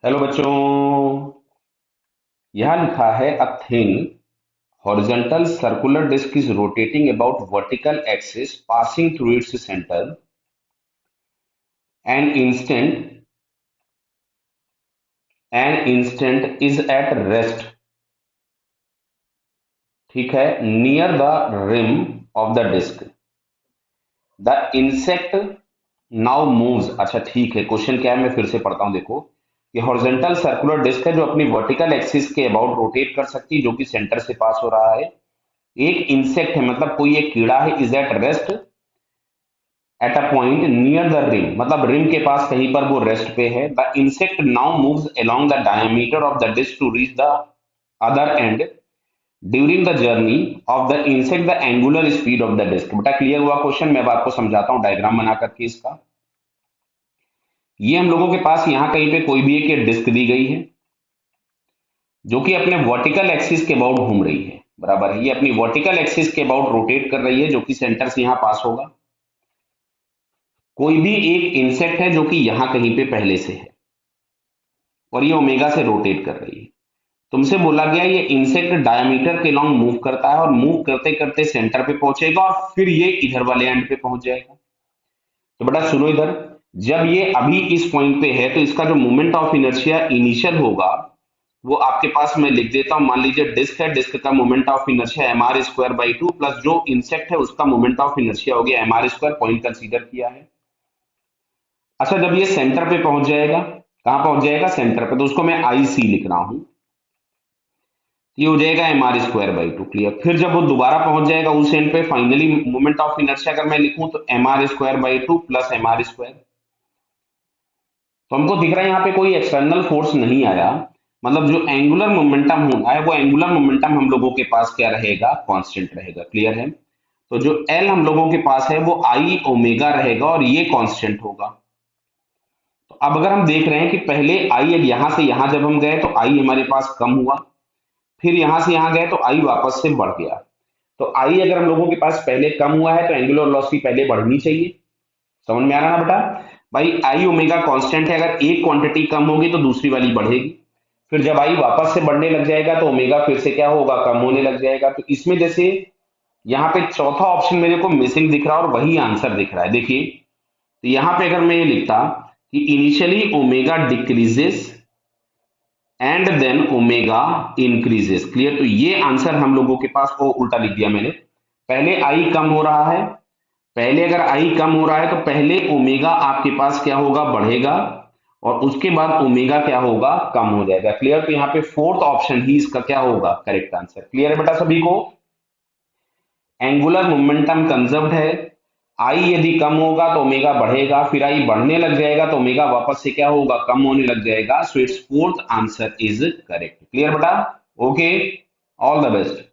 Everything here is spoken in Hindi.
हेलो बच्चों। यहाँ लिखा है a thin horizontal circular disc is rotating about vertical axis passing through its centre an instant is at rest. ठीक है, near the rim of the disc the insect now moves. अच्छा ठीक है, क्वेश्चन क्या है मैं फिर से पढ़ता हूं। देखो, ये हॉरिजॉन्टल सर्कुलर डिस्क है जो अपनी वर्टिकल एक्सिस के अबाउट रोटेट कर सकती है, जो कि सेंटर से पास हो रहा है। एक इंसेक्ट है मतलब कोई एक कीड़ा है, is at rest at a point near the rim, मतलब रिम के पास कहीं पर वो रेस्ट पे है। The insect now moves along the diameter of the disc to reach the other end during the journey of the insect the angular speed of the disc. बेटा क्लियर हुआ क्वेश्चन? मैं आपको समझाता हूँ डायग्राम बना करके इसका। ये हम लोगों के पास यहाँ कहीं पे कोई भी एक डिस्क दी गई है जो कि अपने वर्टिकल एक्सिस के अबाउट घूम रही है, बराबर है। ये अपनी वर्टिकल एक्सिस के अबाउट रोटेट कर रही है, जो कि सेंटर से यहाँ पास होगा। कोई भी एक इंसेक्ट है जो कि यहां कहीं पे पहले से है और ये ओमेगा से रोटेट कर रही है। तुमसे बोला गया ये इंसेक्ट डायमीटर के लॉन्ग मूव करता है और मूव करते करते सेंटर पे पहुंचेगा और फिर ये इधर वाले एंड पे पहुंच जाएगा। तो बेटा सुनो इधर, जब ये अभी इस पॉइंट पे है तो इसका जो मोमेंट ऑफ इनर्शिया इनिशियल होगा वो आपके पास मैं लिख देता हूं। मान लीजिए डिस्क है, डिस्क का moment of inertia mr² 2 plus जो इंसेक्ट है उसका मोमेंट ऑफ इनर्शिया हो गया mr², पॉइंट कंसीडर किया है। अच्छा, जब ये सेंटर पे पहुंच जाएगा, कहां पहुंच जाएगा? सेंटर पे, तो उसको मैं आई सी लिख रहा हूं। ये हो जाएगा mr²/2। क्लियर? फिर जब वो दोबारा पहुंच जाएगा उस एंड पे, फाइनली मोमेंट ऑफ इनर्शिया अगर मैं लिखूं तो mr²/2 प्लस mr²। तो हमको दिख रहा है यहाँ पे कोई एक्सटर्नल फोर्स नहीं आया, मतलब जो एंगुलर मोमेंटम होना है वो एंगुलर मोमेंटम हम लोगों के पास क्या रहेगा? कांस्टेंट रहेगा। क्लियर है? तो जो एल हम लोगों के पास है वो आई ओमेगा रहेगा और ये कांस्टेंट होगा। तो अब अगर हम देख रहे हैं कि पहले आई यहां से यहां जब हम गए तो आई हमारे पास कम हुआ, फिर यहां से यहां गए तो आई वापस से बढ़ गया। तो आई अगर हम लोगों के पास पहले कम हुआ है तो एंगुलर वेलोसिटी पहले बढ़नी चाहिए। समझ में आ रहा ना बेटा? भाई आई ओमेगा कांस्टेंट है, अगर एक क्वांटिटी कम होगी तो दूसरी वाली बढ़ेगी। फिर जब आई वापस से बढ़ने लग जाएगा तो ओमेगा फिर से क्या होगा? कम होने लग जाएगा। तो इसमें जैसे यहाँ पे चौथा ऑप्शन मेरे को मिसिंग दिख रहा है और वही आंसर दिख रहा है। देखिए, तो यहाँ पे अगर मैं ये लिखता कि initially omega decreases and then omega increases. Clear? तो ये आंसर हम लोगों के पास को उल्टा लिख दिया मैंने। पहले आई कम हो रहा है, पहले अगर आई कम हो रहा है तो पहले ओमेगा आपके पास क्या होगा? बढ़ेगा, और उसके बाद ओमेगा क्या होगा? कम हो जाएगा। क्लियर? तो यहाँ पे फोर्थ ऑप्शन ही इसका क्या होगा? Correct answer. क्लियर है बेटा सभी को? एंगुलर मोमेंटम कंजर्व्ड है। आई यदि कम होगा तो ओमेगा बढ़ेगा, फिर आई बढ़ने लग जाएगा तो ओमेगा वापस से क्या होगा? कम होने लग जाएगा। So it's fourth answer is correct. Clear बेटा? Okay, all the best.